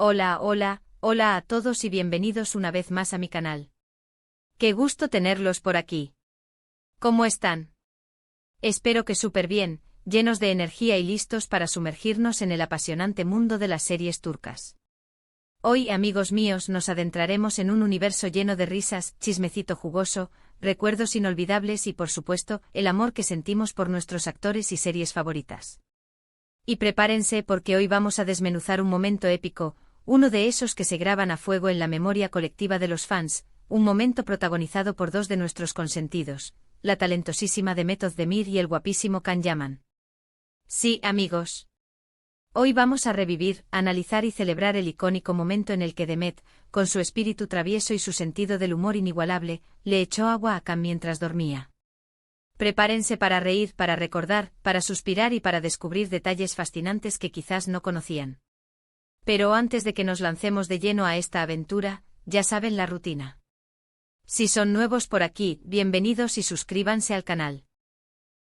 Hola a todos y bienvenidos una vez más a mi canal. Qué gusto tenerlos por aquí. ¿Cómo están? Espero que súper bien, llenos de energía y listos para sumergirnos en el apasionante mundo de las series turcas. Hoy, amigos míos, nos adentraremos en un universo lleno de risas, chismecito jugoso, recuerdos inolvidables y, por supuesto, el amor que sentimos por nuestros actores y series favoritas. Y prepárense porque hoy vamos a desmenuzar un momento épico, uno de esos que se graban a fuego en la memoria colectiva de los fans, un momento protagonizado por dos de nuestros consentidos, la talentosísima Demet Özdemir y el guapísimo Can Yaman. Sí, amigos. Hoy vamos a revivir, analizar y celebrar el icónico momento en el que Demet, con su espíritu travieso y su sentido del humor inigualable, le echó agua a Can mientras dormía. Prepárense para reír, para recordar, para suspirar y para descubrir detalles fascinantes que quizás no conocían. Pero antes de que nos lancemos de lleno a esta aventura, ya saben la rutina. Si son nuevos por aquí, bienvenidos y suscríbanse al canal.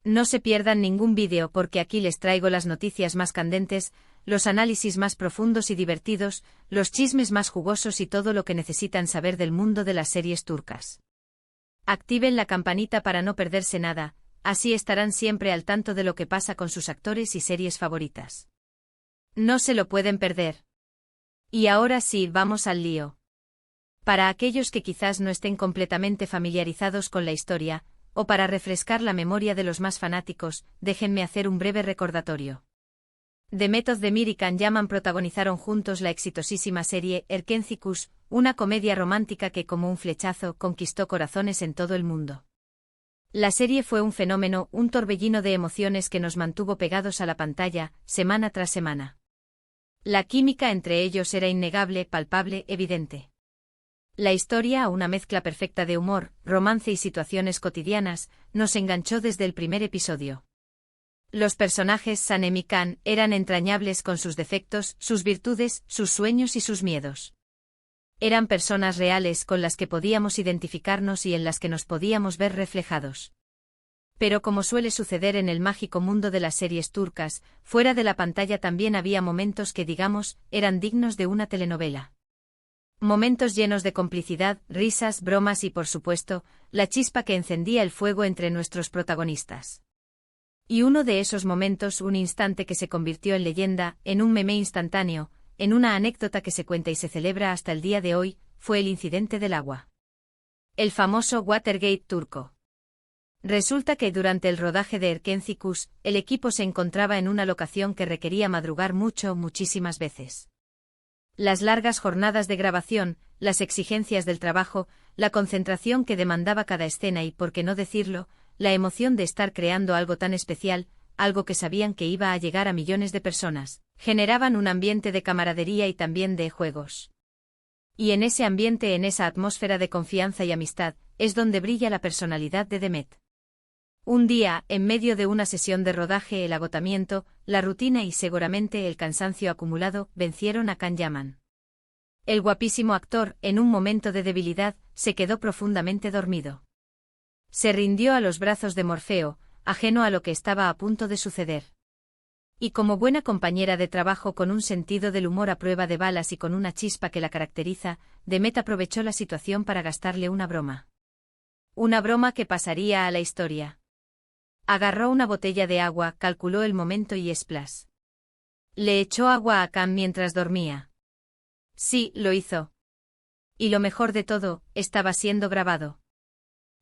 No se pierdan ningún vídeo porque aquí les traigo las noticias más candentes, los análisis más profundos y divertidos, los chismes más jugosos y todo lo que necesitan saber del mundo de las series turcas. Activen la campanita para no perderse nada, así estarán siempre al tanto de lo que pasa con sus actores y series favoritas. No se lo pueden perder. Y ahora sí, vamos al lío. Para aquellos que quizás no estén completamente familiarizados con la historia, o para refrescar la memoria de los más fanáticos, déjenme hacer un breve recordatorio. Demet Özdemir y Can Yaman protagonizaron juntos la exitosísima serie Erkenci, una comedia romántica que como un flechazo conquistó corazones en todo el mundo. La serie fue un fenómeno, un torbellino de emociones que nos mantuvo pegados a la pantalla, semana tras semana. La química entre ellos era innegable, palpable, evidente. La historia, una mezcla perfecta de humor, romance y situaciones cotidianas, nos enganchó desde el primer episodio. Los personajes Sanem y Can eran entrañables con sus defectos, sus virtudes, sus sueños y sus miedos. Eran personas reales con las que podíamos identificarnos y en las que nos podíamos ver reflejados. Pero como suele suceder en el mágico mundo de las series turcas, fuera de la pantalla también había momentos que, digamos, eran dignos de una telenovela. Momentos llenos de complicidad, risas, bromas y, por supuesto, la chispa que encendía el fuego entre nuestros protagonistas. Y uno de esos momentos, un instante que se convirtió en leyenda, en un meme instantáneo, en una anécdota que se cuenta y se celebra hasta el día de hoy, fue el incidente del agua. El famoso Watergate turco. Resulta que durante el rodaje de Erkenci, el equipo se encontraba en una locación que requería madrugar muchísimas veces. Las largas jornadas de grabación, las exigencias del trabajo, la concentración que demandaba cada escena y, por qué no decirlo, la emoción de estar creando algo tan especial, algo que sabían que iba a llegar a millones de personas, generaban un ambiente de camaradería y también de juegos. Y en ese ambiente, en esa atmósfera de confianza y amistad, es donde brilla la personalidad de Demet. Un día, en medio de una sesión de rodaje, el agotamiento, la rutina y seguramente el cansancio acumulado vencieron a Can Yaman. El guapísimo actor, en un momento de debilidad, se quedó profundamente dormido. Se rindió a los brazos de Morfeo, ajeno a lo que estaba a punto de suceder. Y como buena compañera de trabajo con un sentido del humor a prueba de balas y con una chispa que la caracteriza, Demet aprovechó la situación para gastarle una broma. Una broma que pasaría a la historia. Agarró una botella de agua, calculó el momento y splash. Le echó agua a Can mientras dormía. Sí, lo hizo. Y lo mejor de todo, estaba siendo grabado.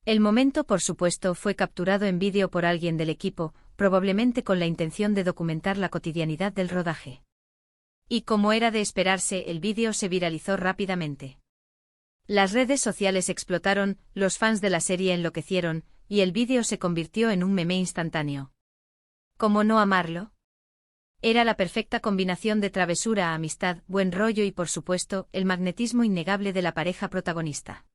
El momento, por supuesto, fue capturado en vídeo por alguien del equipo, probablemente con la intención de documentar la cotidianidad del rodaje. Y como era de esperarse, el vídeo se viralizó rápidamente. Las redes sociales explotaron, los fans de la serie enloquecieron, y el vídeo se convirtió en un meme instantáneo. ¿Cómo no amarlo? Era la perfecta combinación de travesura, amistad, buen rollo y, por supuesto, el magnetismo innegable de la pareja protagonista.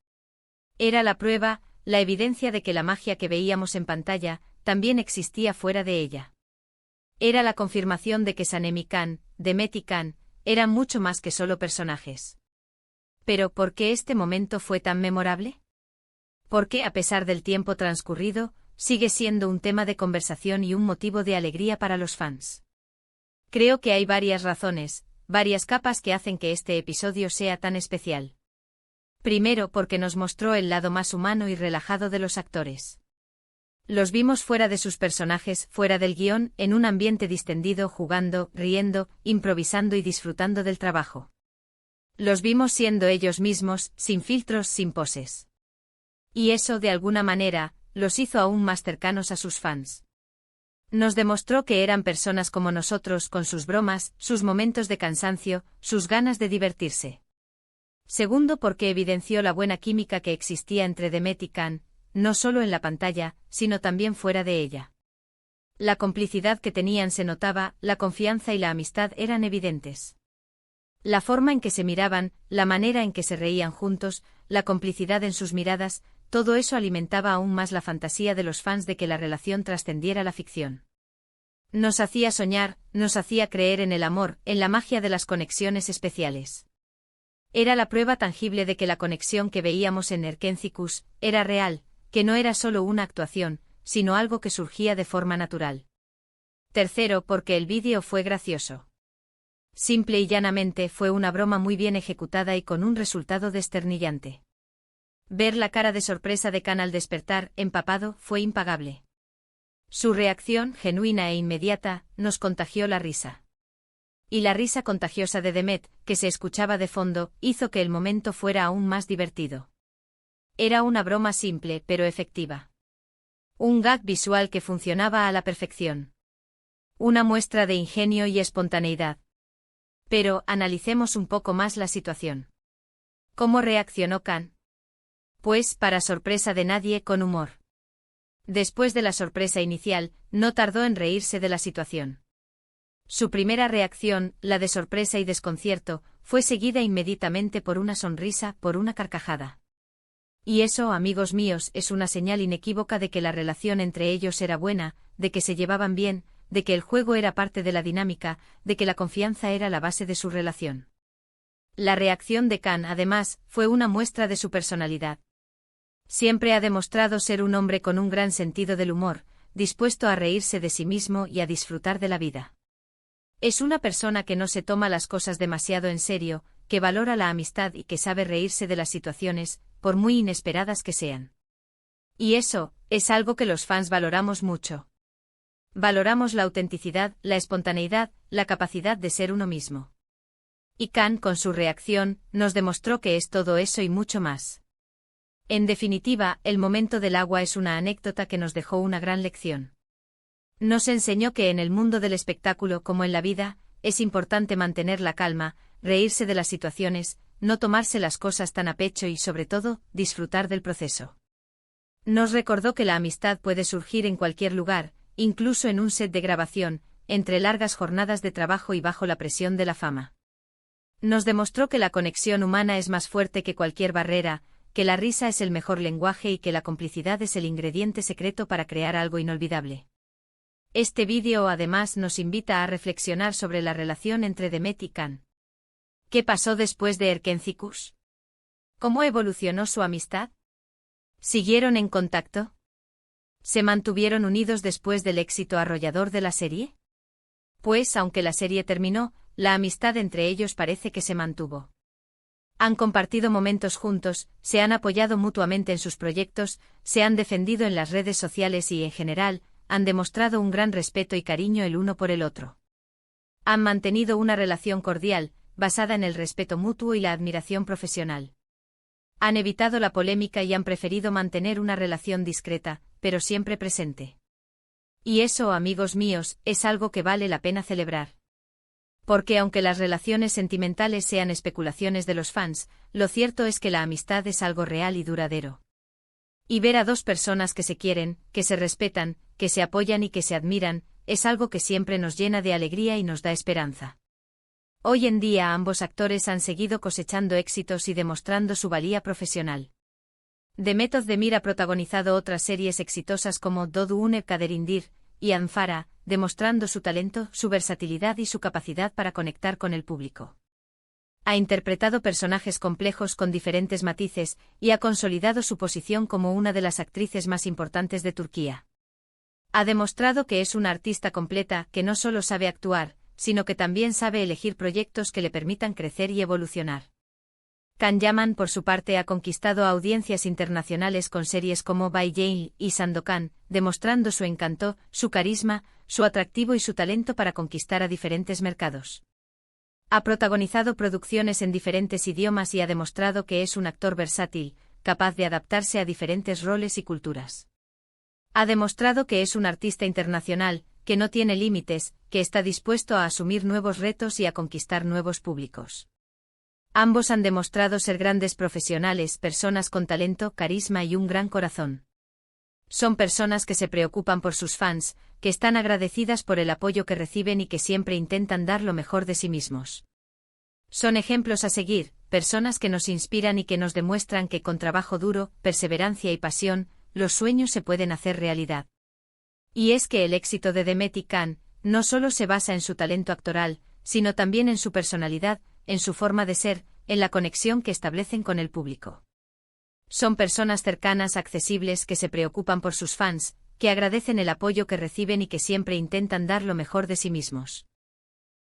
Era la prueba, la evidencia de que la magia que veíamos en pantalla también existía fuera de ella. Era la confirmación de que Sanem y Can, Demet y Can, eran mucho más que solo personajes. Pero ¿por qué este momento fue tan memorable? Porque, a pesar del tiempo transcurrido, sigue siendo un tema de conversación y un motivo de alegría para los fans. Creo que hay varias razones, varias capas que hacen que este episodio sea tan especial. Primero, porque nos mostró el lado más humano y relajado de los actores. Los vimos fuera de sus personajes, fuera del guión, en un ambiente distendido, jugando, riendo, improvisando y disfrutando del trabajo. Los vimos siendo ellos mismos, sin filtros, sin poses. Y eso, de alguna manera, los hizo aún más cercanos a sus fans. Nos demostró que eran personas como nosotros, con sus bromas, sus momentos de cansancio, sus ganas de divertirse. Segundo, porque evidenció la buena química que existía entre Demet y Can, no solo en la pantalla, sino también fuera de ella. La complicidad que tenían se notaba, la confianza y la amistad eran evidentes. La forma en que se miraban, la manera en que se reían juntos, la complicidad en sus miradas, todo eso alimentaba aún más la fantasía de los fans de que la relación trascendiera la ficción. Nos hacía soñar, nos hacía creer en el amor, en la magia de las conexiones especiales. Era la prueba tangible de que la conexión que veíamos en Erkencikus era real, que no era solo una actuación, sino algo que surgía de forma natural. Tercero, porque el vídeo fue gracioso. Simple y llanamente fue una broma muy bien ejecutada y con un resultado desternillante. Ver la cara de sorpresa de Can al despertar, empapado, fue impagable. Su reacción, genuina e inmediata, nos contagió la risa. Y la risa contagiosa de Demet, que se escuchaba de fondo, hizo que el momento fuera aún más divertido. Era una broma simple, pero efectiva. Un gag visual que funcionaba a la perfección. Una muestra de ingenio y espontaneidad. Pero, analicemos un poco más la situación. ¿Cómo reaccionó Can? Pues, para sorpresa de nadie, con humor. Después de la sorpresa inicial, no tardó en reírse de la situación. Su primera reacción, la de sorpresa y desconcierto, fue seguida inmediatamente por una sonrisa, por una carcajada. Y eso, amigos míos, es una señal inequívoca de que la relación entre ellos era buena, de que se llevaban bien, de que el juego era parte de la dinámica, de que la confianza era la base de su relación. La reacción de Can, además, fue una muestra de su personalidad. Siempre ha demostrado ser un hombre con un gran sentido del humor, dispuesto a reírse de sí mismo y a disfrutar de la vida. Es una persona que no se toma las cosas demasiado en serio, que valora la amistad y que sabe reírse de las situaciones, por muy inesperadas que sean. Y eso, es algo que los fans valoramos mucho. Valoramos la autenticidad, la espontaneidad, la capacidad de ser uno mismo. Y Can, con su reacción, nos demostró que es todo eso y mucho más. En definitiva, el momento del agua es una anécdota que nos dejó una gran lección. Nos enseñó que en el mundo del espectáculo, como en la vida, es importante mantener la calma, reírse de las situaciones, no tomarse las cosas tan a pecho y, sobre todo, disfrutar del proceso. Nos recordó que la amistad puede surgir en cualquier lugar, incluso en un set de grabación, entre largas jornadas de trabajo y bajo la presión de la fama. Nos demostró que la conexión humana es más fuerte que cualquier barrera, que la risa es el mejor lenguaje y que la complicidad es el ingrediente secreto para crear algo inolvidable. Este vídeo además nos invita a reflexionar sobre la relación entre Demet y Can. ¿Qué pasó después de Erkencikus? ¿Cómo evolucionó su amistad? ¿Siguieron en contacto? ¿Se mantuvieron unidos después del éxito arrollador de la serie? Pues, aunque la serie terminó, la amistad entre ellos parece que se mantuvo. Han compartido momentos juntos, se han apoyado mutuamente en sus proyectos, se han defendido en las redes sociales y, en general, han demostrado un gran respeto y cariño el uno por el otro. Han mantenido una relación cordial, basada en el respeto mutuo y la admiración profesional. Han evitado la polémica y han preferido mantener una relación discreta, pero siempre presente. Y eso, amigos míos, es algo que vale la pena celebrar. Porque aunque las relaciones sentimentales sean especulaciones de los fans, lo cierto es que la amistad es algo real y duradero. Y ver a dos personas que se quieren, que se respetan, que se apoyan y que se admiran, es algo que siempre nos llena de alegría y nos da esperanza. Hoy en día ambos actores han seguido cosechando éxitos y demostrando su valía profesional. Demet Özdemir ha protagonizado otras series exitosas como Doğduğun Kaderindir y Anfara, demostrando su talento, su versatilidad y su capacidad para conectar con el público. Ha interpretado personajes complejos con diferentes matices y ha consolidado su posición como una de las actrices más importantes de Turquía. Ha demostrado que es una artista completa que no solo sabe actuar, sino que también sabe elegir proyectos que le permitan crecer y evolucionar. Can Yaman, por su parte, ha conquistado a audiencias internacionales con series como By Jane y Sandokan, demostrando su encanto, su carisma, su atractivo y su talento para conquistar a diferentes mercados. Ha protagonizado producciones en diferentes idiomas y ha demostrado que es un actor versátil, capaz de adaptarse a diferentes roles y culturas. Ha demostrado que es un artista internacional, que no tiene límites, que está dispuesto a asumir nuevos retos y a conquistar nuevos públicos. Ambos han demostrado ser grandes profesionales, personas con talento, carisma y un gran corazón. Son personas que se preocupan por sus fans, que están agradecidas por el apoyo que reciben y que siempre intentan dar lo mejor de sí mismos. Son ejemplos a seguir, personas que nos inspiran y que nos demuestran que con trabajo duro, perseverancia y pasión, los sueños se pueden hacer realidad. Y es que el éxito de Demet y Can no solo se basa en su talento actoral, sino también en su personalidad, en su forma de ser, en la conexión que establecen con el público. Son personas cercanas, accesibles, que se preocupan por sus fans, que agradecen el apoyo que reciben y que siempre intentan dar lo mejor de sí mismos.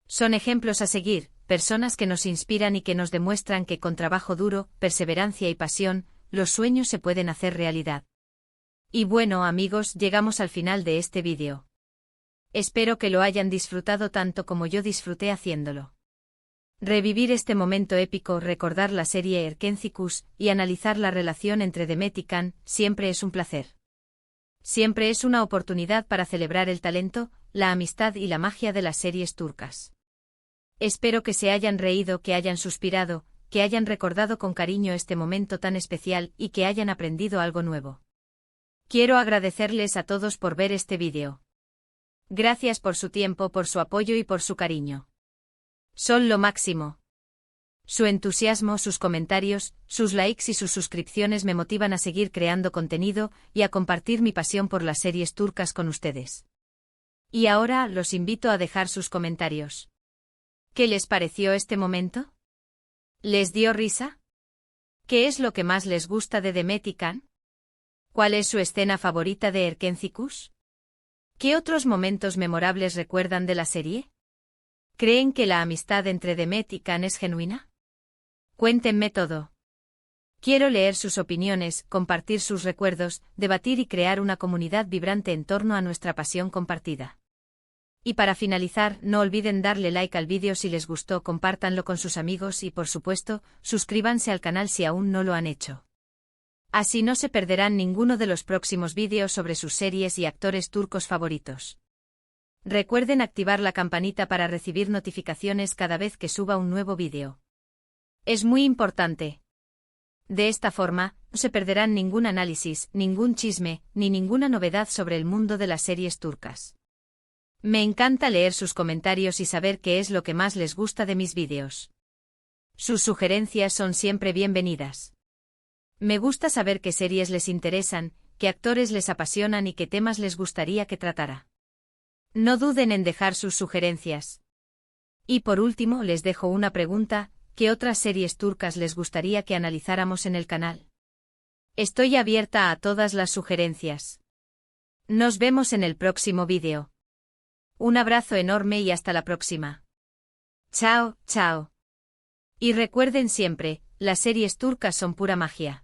Son ejemplos a seguir, personas que nos inspiran y que nos demuestran que con trabajo duro, perseverancia y pasión, los sueños se pueden hacer realidad. Y bueno, amigos, llegamos al final de este vídeo. Espero que lo hayan disfrutado tanto como yo disfruté haciéndolo. Revivir este momento épico, recordar la serie Erkenzicus y analizar la relación entre Demet y Can siempre es un placer. Siempre es una oportunidad para celebrar el talento, la amistad y la magia de las series turcas. Espero que se hayan reído, que hayan suspirado, que hayan recordado con cariño este momento tan especial y que hayan aprendido algo nuevo. Quiero agradecerles a todos por ver este vídeo. Gracias por su tiempo, por su apoyo y por su cariño. Son lo máximo. Su entusiasmo, sus comentarios, sus likes y sus suscripciones me motivan a seguir creando contenido y a compartir mi pasión por las series turcas con ustedes. Y ahora los invito a dejar sus comentarios. ¿Qué les pareció este momento? ¿Les dio risa? ¿Qué es lo que más les gusta de Demet y Can? ¿Cuál es su escena favorita de Erkenzicus? ¿Qué otros momentos memorables recuerdan de la serie? ¿Creen que la amistad entre Demet y Can es genuina? Cuéntenme todo. Quiero leer sus opiniones, compartir sus recuerdos, debatir y crear una comunidad vibrante en torno a nuestra pasión compartida. Y para finalizar, no olviden darle like al vídeo si les gustó, compártanlo con sus amigos y, por supuesto, suscríbanse al canal si aún no lo han hecho. Así no se perderán ninguno de los próximos vídeos sobre sus series y actores turcos favoritos. Recuerden activar la campanita para recibir notificaciones cada vez que suba un nuevo vídeo. Es muy importante. De esta forma, no se perderán ningún análisis, ningún chisme, ni ninguna novedad sobre el mundo de las series turcas. Me encanta leer sus comentarios y saber qué es lo que más les gusta de mis vídeos. Sus sugerencias son siempre bienvenidas. Me gusta saber qué series les interesan, qué actores les apasionan y qué temas les gustaría que tratara. No duden en dejar sus sugerencias. Y por último les dejo una pregunta, ¿qué otras series turcas les gustaría que analizáramos en el canal? Estoy abierta a todas las sugerencias. Nos vemos en el próximo vídeo. Un abrazo enorme y hasta la próxima. Chao, chao. Y recuerden siempre, las series turcas son pura magia.